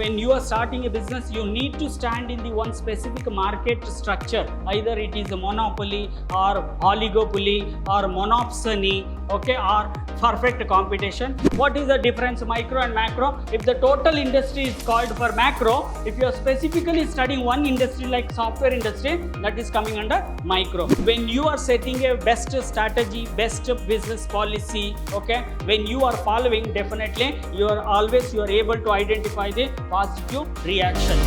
when you are starting a business, you need to stand in the one specific market structure. Either it is a monopoly or oligopoly or monopsony, okay, or perfect competition. What is the difference, micro and macro? If the total industry is called for macro, if you are specifically studying one industry like software industry, that is coming under micro. When you are setting a best strategy, best business policy, okay, when you are following, definitely you are able to identify the positive reaction.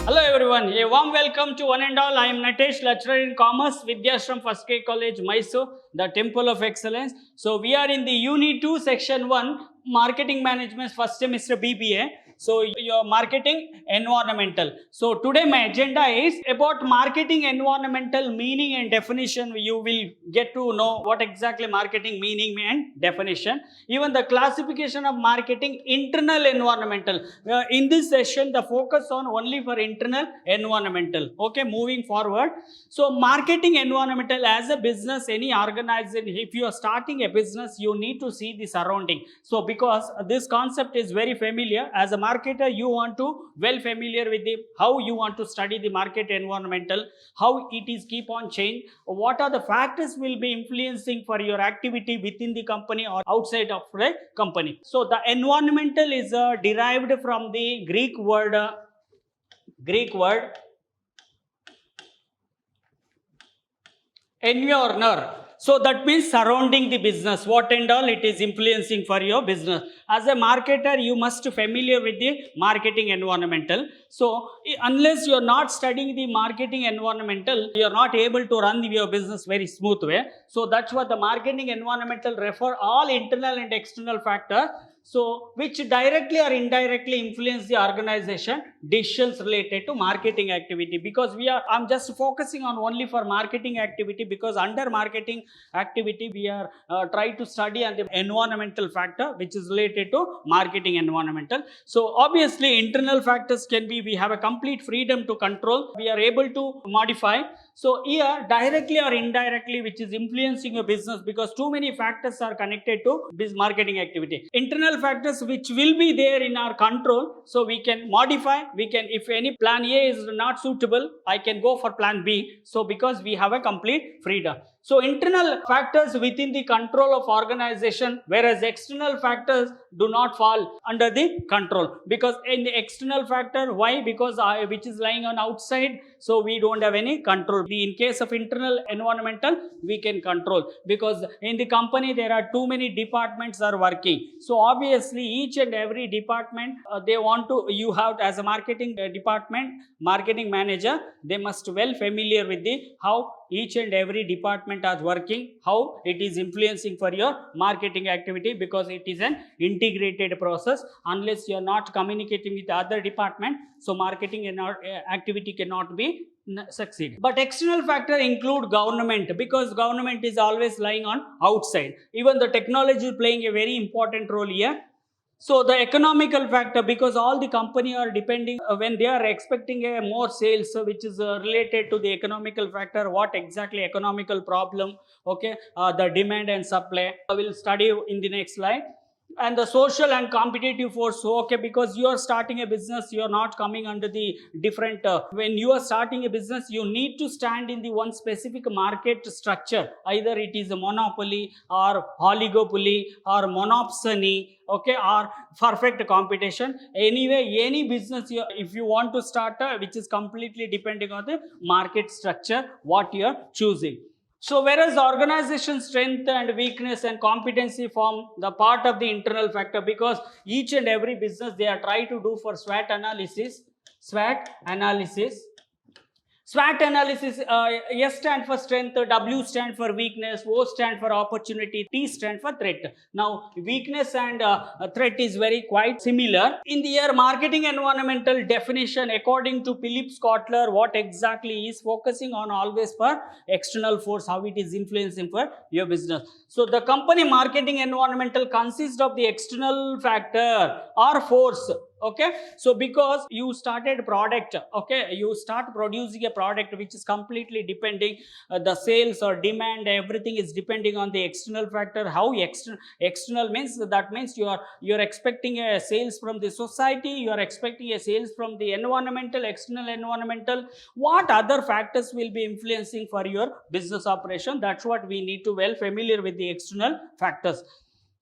Hello everyone, a warm welcome to one and all. I am Natesh, lecturer in commerce, Vidhyaashram First Grade College, MYSURU, the Temple of Excellence. So we are in the Unit 2, Section 1, Marketing Management, first semester B.B.A. So your marketing environmental. So today my agenda is about marketing environmental meaning and definition. You will get to know what exactly marketing meaning and definition. Even the classification of marketing internal environmental. In this session, the focus on only for internal environmental. Okay, moving forward. So marketing environmental as a business, any organization, if you are starting a business, you need to see the surrounding. So because this concept is very familiar, as a marketer, you want to well familiar with how you want to study the market environmental, how it is keep on change, what are the factors will be influencing for your activity within the company or outside of the company. So the environmental is derived from the Greek word environor. So that means surrounding the business, what and all it is influencing for your business. As a marketer, you must familiar with the marketing environmental. So unless you are not studying the marketing environmental, you are not able to run your business very smooth way. So that's what the marketing environmental refer all internal and external factors. So which directly or indirectly influence the organization decisions related to marketing activity. Because I'm just focusing on only for marketing activity, because under marketing activity we are try to study on the environmental factor which is related to marketing environmental. So obviously internal factors can be, we have a complete freedom to control, we are able to modify. So here directly or indirectly which is influencing your business, because too many factors are connected to this marketing activity. Internal factors which will be there in our control, so we can modify, we can, if any plan A is not suitable, I can go for plan B. So because we have a complete freedom. So internal factors within the control of organization, whereas external factors do not fall under the control. Because in the external factor, why? Because which is lying on outside, so we don't have any control. In case of internal environmental, we can control, because in the company there are too many departments are working. So obviously each and every department they want to, you have as a marketing department, marketing manager, they must well familiar with the how each and every department are working, how it is influencing for your marketing activity, because it is an integrated process. Unless you are not communicating with the other department, so marketing and activity cannot be succeed. But external factor include government, because government is always lying on outside. Even the technology is playing a very important role here. So the economical factor, because all the company are depending when they are expecting a more sales, which is related to the economical factor, what exactly economical problem, okay, the demand and supply. I will study in the next slide. And the social and competitive force, okay, because you are starting a business, you are not coming under the different, when you are starting a business, you need to stand in the one specific market structure. Either it is a monopoly or oligopoly or monopsony, okay, or perfect competition. Anyway, any business, if you want to start, which is completely depending on the market structure, what you are choosing. So whereas organization strength and weakness and competency form the part of the internal factor, because each and every business they are trying to do for SWOT analysis. SWOT analysis, S stand for strength, W stand for weakness, O stand for opportunity, T stand for threat. Now, weakness and threat is very quite similar. In the year marketing environmental definition, according to Philip Kotler, what exactly is focusing on always for external force, how it is influencing for your business. So, the company marketing environmental consists of the external factor or force Okay, so because you started product, okay, you start producing a product which is completely depending, the sales or demand, everything is depending on the external factor. How external means, that means you're expecting a sales from the society, you are expecting a sales from the environmental, external environmental. What other factors will be influencing for your business operation? That's what we need to well familiar with the external factors.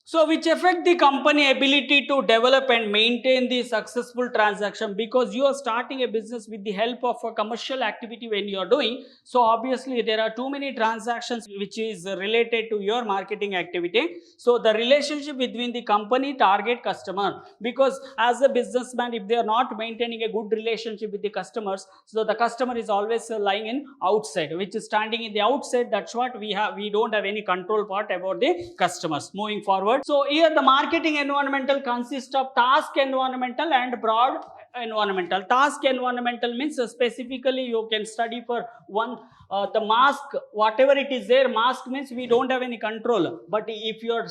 So which affect the company ability to develop and maintain the successful transaction, because you are starting a business with the help of a commercial activity when you are doing. So obviously there are too many transactions which is related to your marketing activity. So the relationship between the company, target customer, because as a businessman, if they are not maintaining a good relationship with the customers, so the customer is always lying in outside, which is standing in the outside. That's what we don't have any control part about the customers. Moving forward, so here the marketing environmental consists of task environmental and broad environmental. Task environmental means specifically you can study for one, the mask, whatever it is there. Mask means we don't have any control, but if you are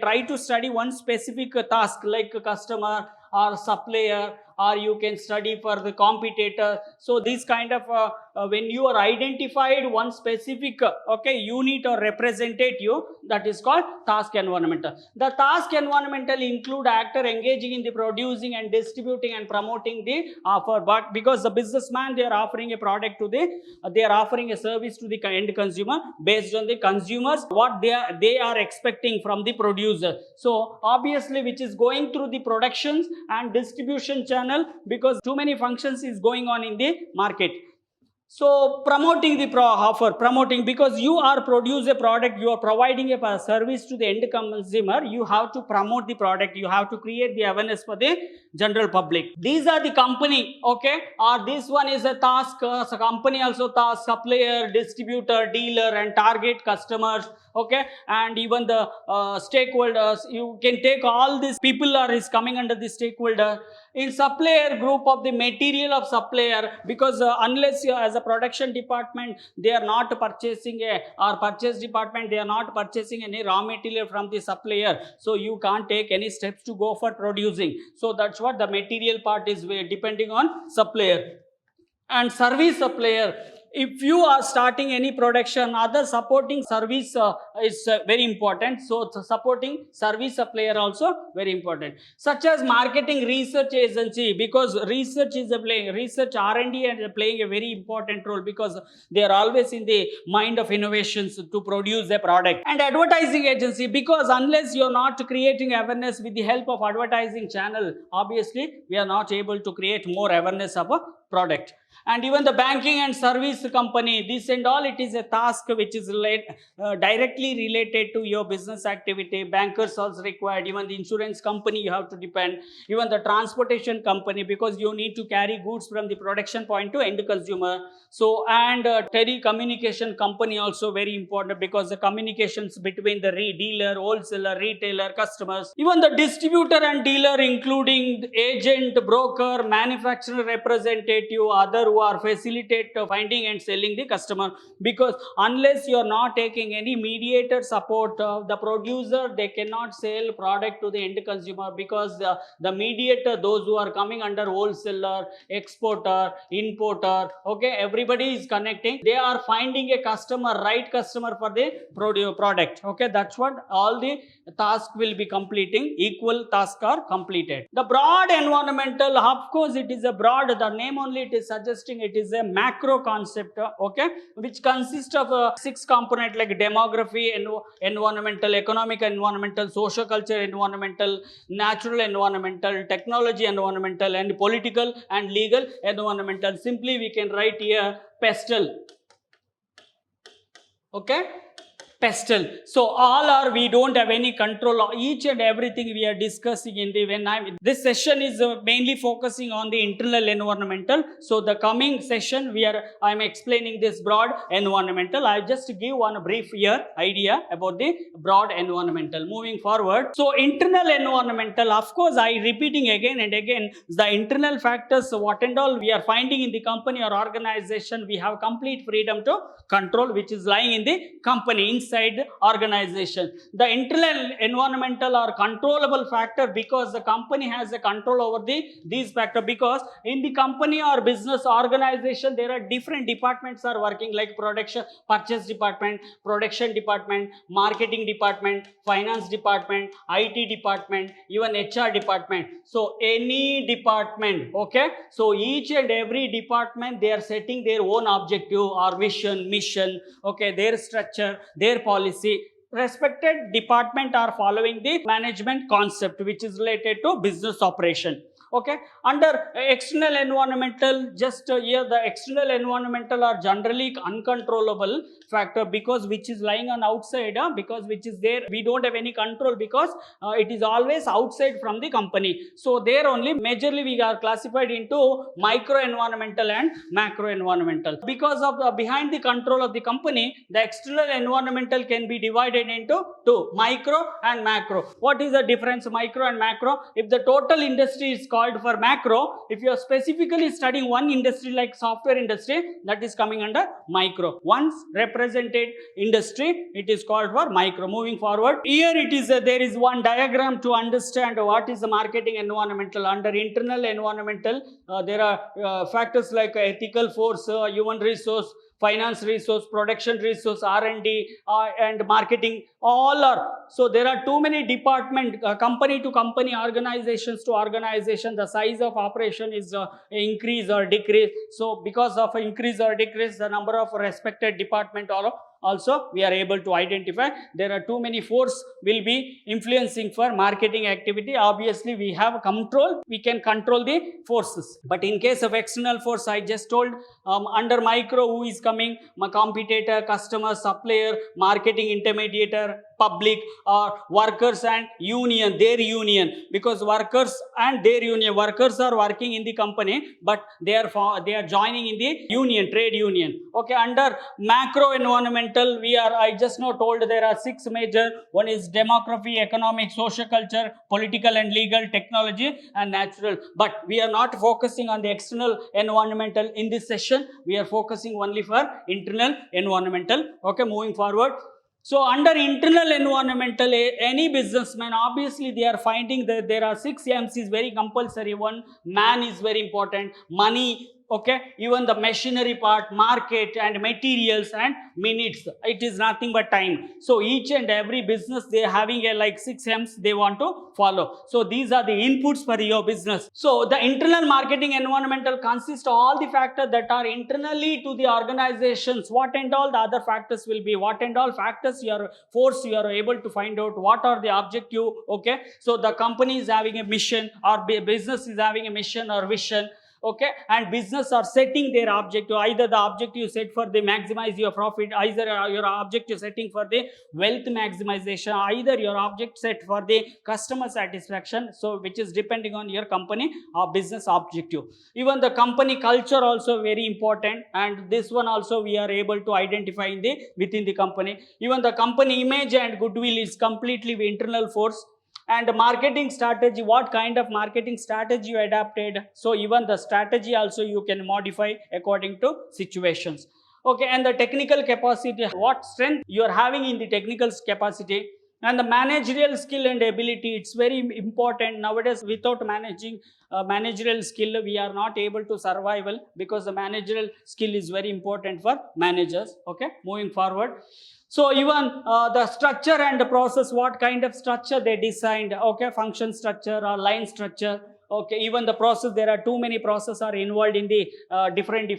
try to study one specific task like a customer or supplier, or you can study for the competitor. So this kind of when you are identified one specific okay unit or representative, that is called task environmental. The task environmental include actor engaging in the producing and distributing and promoting the offer. But because the businessman, they are offering a product to the they are offering a service to the end consumer based on the consumers what they are expecting from the producer. So obviously which is going through the productions and distribution channel, because too many functions is going on in the market. So promoting the offer, promoting, because you are produce a product, you are providing a service to the end consumer, you have to promote the product, you have to create the awareness for the general public. These are the company, okay, or this one is a task, so company also task, supplier, distributor, dealer and target customers, okay, and even the stakeholders. You can take all these people are is coming under the stakeholder. In supplier group of the material of supplier, because unless you as a production department, they are not purchasing a, or purchase department, they are not purchasing any raw material from the supplier, so you can't take any steps to go for producing. So that's what the material part is depending on supplier. And service supplier, if you are starting any production, other supporting service is very important. So supporting service supplier also very important, such as marketing research agency, because research is playing, research R&D and playing a very important role, because they are always in the mind of innovations to produce a product. And advertising agency, because unless you are not creating awareness with the help of advertising channel, obviously we are not able to create more awareness of a product. And even the banking and service company, this and all, it is a task which is directly related to your business activity. Bankers also required, even the insurance company you have to depend, even the transportation company, because you need to carry goods from the production point to end consumer. So and telecommunication company also very important, because the communications between the dealer, wholesaler, retailer, customers, even the distributor and dealer, including agent, broker, manufacturer representative, other who are facilitate finding and selling the customer. Because unless you are not taking any mediator support of the producer, they cannot sell product to the end consumer, because the mediator, those who are coming under wholesaler, exporter, importer, okay, everybody is connecting, they are finding a customer, right customer for the product. Okay, that's what all the task will be completing, equal tasks are completed. The broad environmental, of course it is a broad, the name only it is suggesting it is a macro concept, okay, which consists of 6 components like demography, environmental, economic environmental, social culture environmental, natural environmental, technology environmental, and political and legal environmental. Simply we can write here pestle, okay, pestle. So all are, we don't have any control of each and everything we are discussing in the, when I'm, this session is mainly focusing on the internal environmental. So the coming session I'm explaining this broad environmental. I just give one brief here idea about the broad environmental. Moving forward, so internal environmental, of course I repeating again and again, the internal factors, what and all we are finding in the company or organization, we have complete freedom to control, which is lying in the company, inside the organization. The internal environmental or controllable factor, because the company has a control over these factor, because in the company or business organization there are different departments are working, like production, purchase department, production department, marketing department, finance department, IT department, even HR department. So any department, okay, so each and every department they are setting their own objective or vision, mission, okay, their structure, their policy. Respected department are following the management concept which is related to business operation. Okay, under external environmental, just here the external environmental are generally uncontrollable factor, because which is lying on outside, because which is there we don't have any control, because it is always outside from the company. So there only majorly we are classified into micro environmental and macro environmental. Because of the behind the control of the company, the external environmental can be divided into two, micro and macro. What is the difference, micro and macro? If the total industry is called for macro, if you are specifically studying one industry like software industry, that is coming under micro. Once represented industry, it is called for micro. Moving forward, here it is there is one diagram to understand what is the marketing environmental. Under internal environmental, there are factors like ethical force, human resource, finance resource, production resource, R&D, and marketing, all are. So there are too many department, company to company, organizations to organization, the size of operation is increase or decrease. So because of increase or decrease, the number of respected department also we are able to identify. There are too many force will be influencing for marketing activity. Obviously we have control, we can control the forces. But in case of external force, I just told, under micro who is coming, my competitor, customer, supplier, marketing intermediator, public, or workers and union, their union, because workers and their union, workers are working in the company but they are joining in the union, trade union. Okay, under macro environmental I just now told there are 6 major. One is demography, economic, social culture, political and legal, technology and natural. But we are not focusing on the external environmental in this session. We are focusing only for internal environmental. Okay, moving forward. So under internal environmental, any businessman, obviously they are finding that there are 6 M's is very compulsory. One, man is very important, money, okay, even the machinery part, market and materials and minutes, it is nothing but time. So each and every business they are having a like 6 M's they want to follow. So these are the inputs for your business. So the internal marketing environmental consists of all the factors that are internally to the organizations. What and all the other factors will be, what and all factors you are able to find out what are the objective. Okay, so the company is having a mission, or business is having a mission or vision. Okay, and business are setting their objective, either the objective set for the maximize your profit, either your objective setting for the wealth maximization, either your object set for the customer satisfaction, so which is depending on your company or business objective. Even the company culture also very important, and this one also we are able to identify in the within the company. Even the company image and goodwill is completely internal force. And marketing strategy, what kind of marketing strategy you adapted, so even the strategy also you can modify according to situations. Okay, and the technical capacity, what strength you are having in the technical capacity, and the managerial skill and ability, it's very important nowadays. Without managerial skill we are not able to survival, because the managerial skill is very important for managers. Okay, moving forward. So even the structure and the process, what kind of structure they designed, okay, function structure or line structure. Okay, even the process, there are too many processes are involved in the different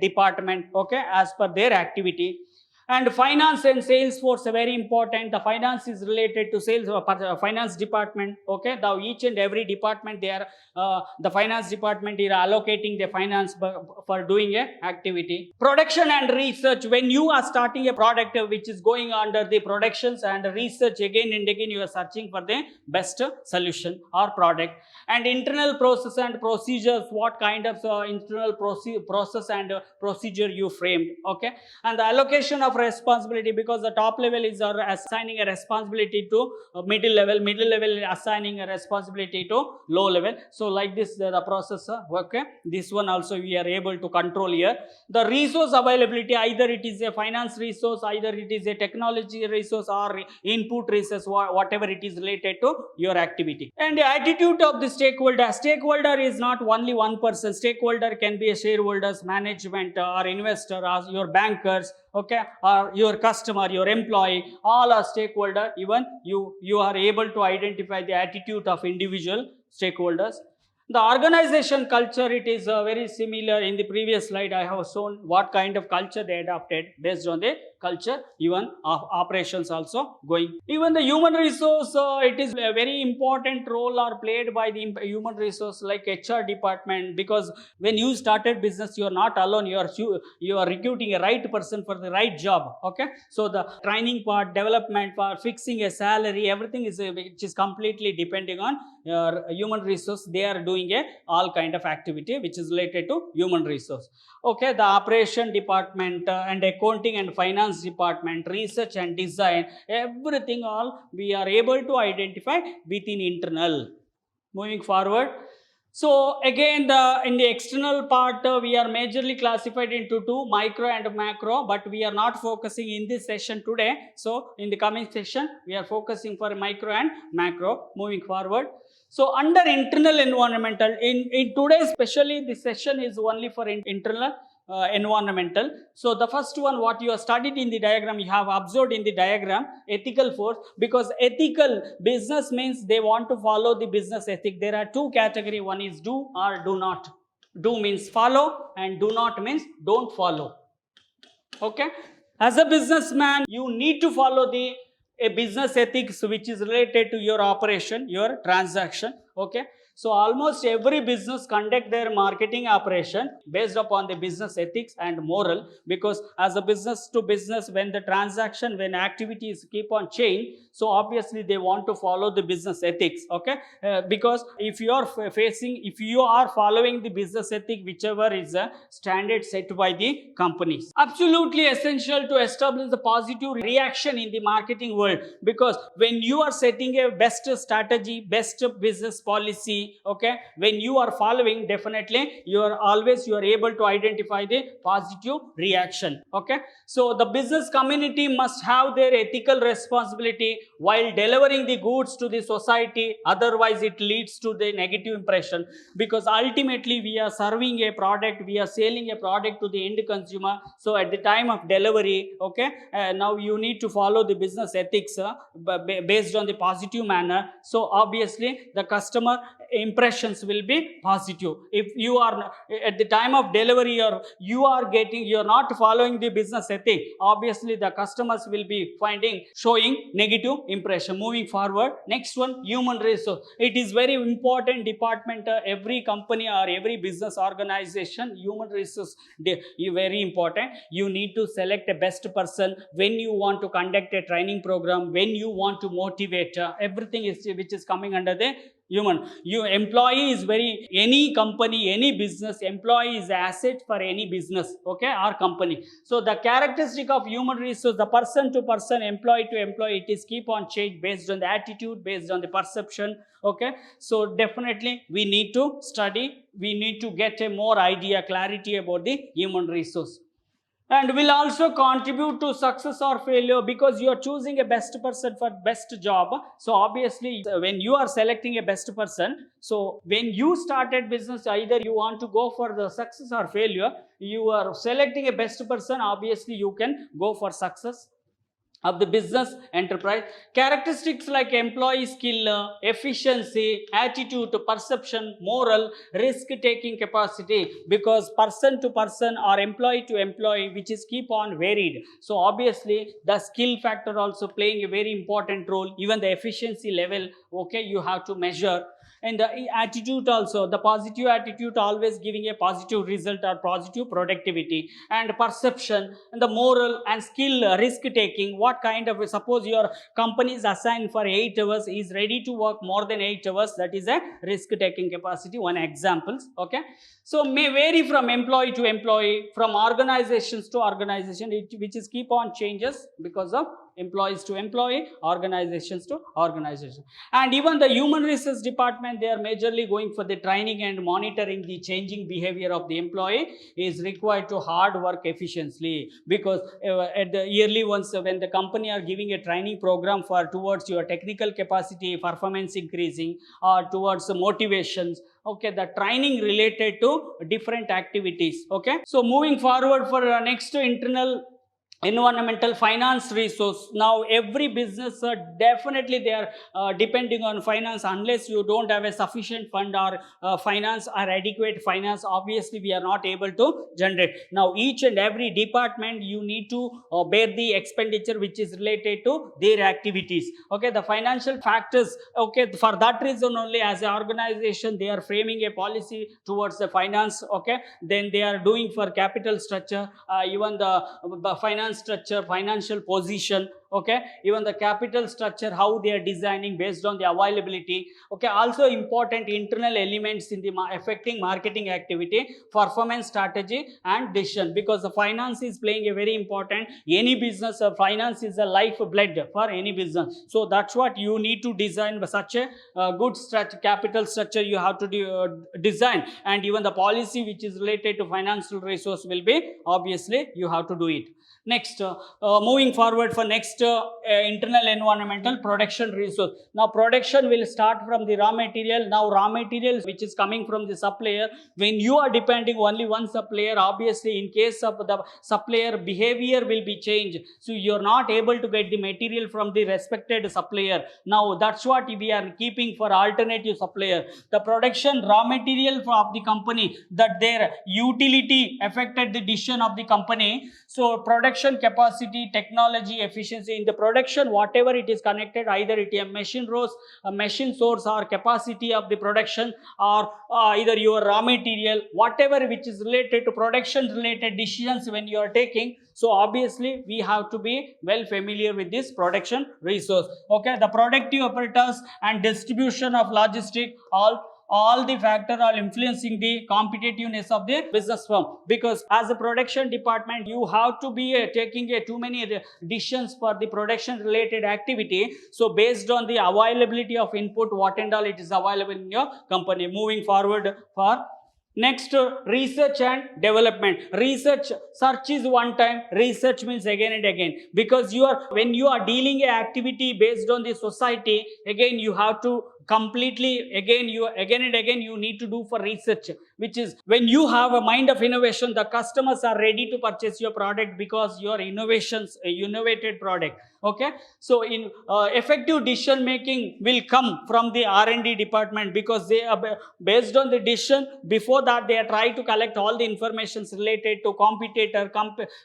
department, okay, as per their activity. And finance and sales force are very important. The finance is related to sales finance department. Okay, now each and every department they are the finance department is allocating the finance for doing a activity. Production and research, when you are starting a product which is going under the productions and research, again and again you are searching for the best solution or product. And internal process and procedures, what kind of internal process and procedure you framed. Okay, and the allocation of responsibility, because the top level is assigning a responsibility to middle level assigning a responsibility to low level. So like this the process, okay, this one also we are able to control here. The resource availability, either it is a finance resource, either it is a technology resource, or input resource, whatever it is related to your activity. And the attitude of the stakeholder is not only one person. Stakeholder can be a shareholders, management, or investor, or your bankers, okay, or your customer, your employee, all are stakeholder. Even you are able to identify the attitude of individual stakeholders. The organization culture, it is very similar. In the previous slide I have shown what kind of culture they adopted. Based on the culture, even operations also going. Even the human resource, it is a very important role are played by the human resource like HR department, because when you started business, you are not alone. You are recruiting a right person for the right job, okay. So the training part, development part, fixing a salary, everything is which is completely depending on human resource. They are doing a all kind of activity which is related to human resource, okay. The operation department and accounting and finance department, research and design, everything all we are able to identify within internal. Moving forward, so again in the external part, we are majorly classified into two, micro and macro, but we are not focusing in this session today. So in the coming session we are focusing for micro and macro. Moving forward, so under internal environmental, in today especially this session is only for internal environmental. So the first one what you have studied in the diagram, you have observed in the diagram, ethical force, because ethical business means they want to follow the business ethic. There are two category, one is do or do not. Do means follow and do not means don't follow, okay. As a businessman, you need to follow the a business ethics which is related to your operation, your transaction, okay. So almost every business conduct their marketing operation based upon the business ethics and moral, because as a business to business, when the transaction, when activities keep on change, so obviously they want to follow the business ethics, okay. Because if you are following the business ethic, whichever is a standard set by the companies, absolutely essential to establish the positive reaction in the marketing world, because when you are setting a best strategy, best business policy, okay, when you are following, definitely you are able to identify the positive reaction, okay. So the business community must have their ethical responsibility while delivering the goods to the society, otherwise it leads to the negative impression, because ultimately we are serving a product, we are selling a product to the end consumer. So at the time of delivery, okay, now you need to follow the business ethics based on the positive manner. So obviously the customer impressions will be positive. If you are at the time of delivery, or you are not following the business ethic, obviously the customers will be showing negative impression. Moving forward, next one, human resource. It is very important department. Every company or every business organization, human resource is very important. You need to select a best person when you want to conduct a training program, when you want to motivate, everything is which is coming under the human. Your employee is any company, any business, employee is asset for any business, okay, or company. So the characteristic of human resource, the person to person, employee to employee, it is keep on change based on the attitude, based on the perception, okay. So definitely we need to study, we need to get a more idea, clarity about the human resource, and will also contribute to success or failure, because you are choosing a best person for best job. So obviously when you are selecting a best person, so when you started business, either you want to go for the success or failure, you are selecting a best person, obviously you can go for success of the business enterprise. Characteristics like employee skill, efficiency, attitude, perception, moral, risk taking capacity, because person to person or employee to employee, which is keep on varied. So obviously the skill factor also playing a very important role. Even the efficiency level, okay, you have to measure. And the attitude also, the positive attitude always giving a positive result or positive productivity. And perception, and the moral and skill, risk taking. What kind of, suppose your company is assigned for 8 hours, is ready to work more than 8 hours, that is a risk taking capacity, one examples. Okay, so may vary from employee to employee, from organizations to organization, which is keep on changes because of employees to employee, organizations to organization. And even the human resource department, they are majorly going for the training and monitoring the changing behavior of the employee is required to hard work efficiently, because at the yearly once, when the company are giving a training program for towards your technical capacity, performance increasing, or towards motivations, okay, the training related to different activities. Okay, so moving forward for next internal environmental finance resource. Now every business definitely they are depending on finance. Unless you don't have a sufficient fund or finance or adequate finance, obviously we are not able to generate. Now each and every department, you need to bear the expenditure which is related to their activities. Okay, the financial factors, okay, for that reason only, as an organization, they are framing a policy towards the finance. Okay, then they are doing for capital structure, even the finance structure, financial position. Okay, even the capital structure, how they are designing based on the availability. Okay, also important internal elements in the affecting marketing activity, performance strategy and decision, because the finance is playing a very important, any business finance is a lifeblood for any business. So that's what you need to design such a good capital structure you have to design. And even the policy which is related to financial resource will be, obviously you have to do it. Next, moving forward for next internal environmental production resource. Now production will start from the raw material. Now raw materials which is coming from the supplier, when you are depending only one supplier, obviously in case of the supplier, behavior will be changed, so you're not able to get the material from the respected supplier. Now that's what we are keeping for alternative supplier. The production raw material of the company, that their utility affected the decision of the company. So production capacity, technology, efficiency in the production, whatever it is connected, either it is a machine source or capacity of the production, or either your raw material, whatever which is related to production related decisions when you are taking. So obviously we have to be well familiar with this production resource. Okay, the productive apparatus and distribution of logistic, all the factors are influencing the competitiveness of the business firm, because as a production department, you have to be taking too many decisions for the production related activity. So based on the availability of input, what and all it is available in your company. Moving forward for next, research and development. Research, search is one time, research means again and again, because when you are dealing a activity based on the society, again you have to completely again and again you need to do for research, which is when you have a mind of innovation, the customers are ready to purchase your product because your innovations, a innovated product. Okay, so in effective decision making will come from the R&D department, because they are based on the decision. Before that, they are trying to collect all the informations related to competitor,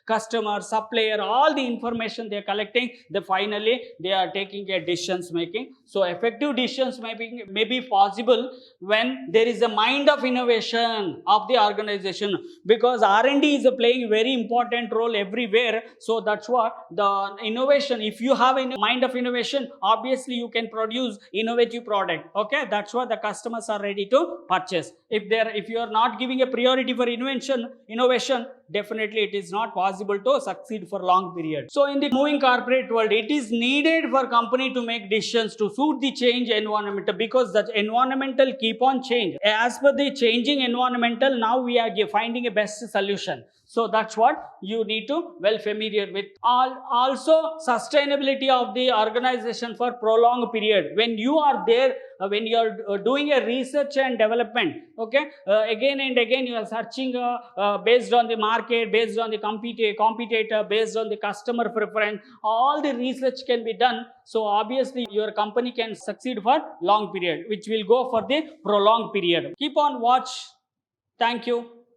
customer, supplier, all the information they are collecting. Finally they are taking a decisions making. So effective decisions making may be possible when there is a mind of innovation of the organization, because R&D is playing a very important role everywhere. So that's what the innovation, if you have a mind of innovation, obviously you can produce innovative product. Okay, that's what the customers are ready to purchase. If you are not giving a priority for innovation, definitely it is not possible to succeed for long period. So in the moving corporate world, it is needed for company to make decisions to suit the change environment, because the environmental keep on change. As per the changing environmental, now we are finding a best solution. So that's what you need to well familiar with. Also sustainability of the organization for prolonged period. When you are there, when you are doing a research and development, okay, again and again you are searching based on the market, based on the competitor, based on the customer preference, all the research can be done. So obviously your company can succeed for long period, which will go for the prolonged period. Keep on watch. Thank you.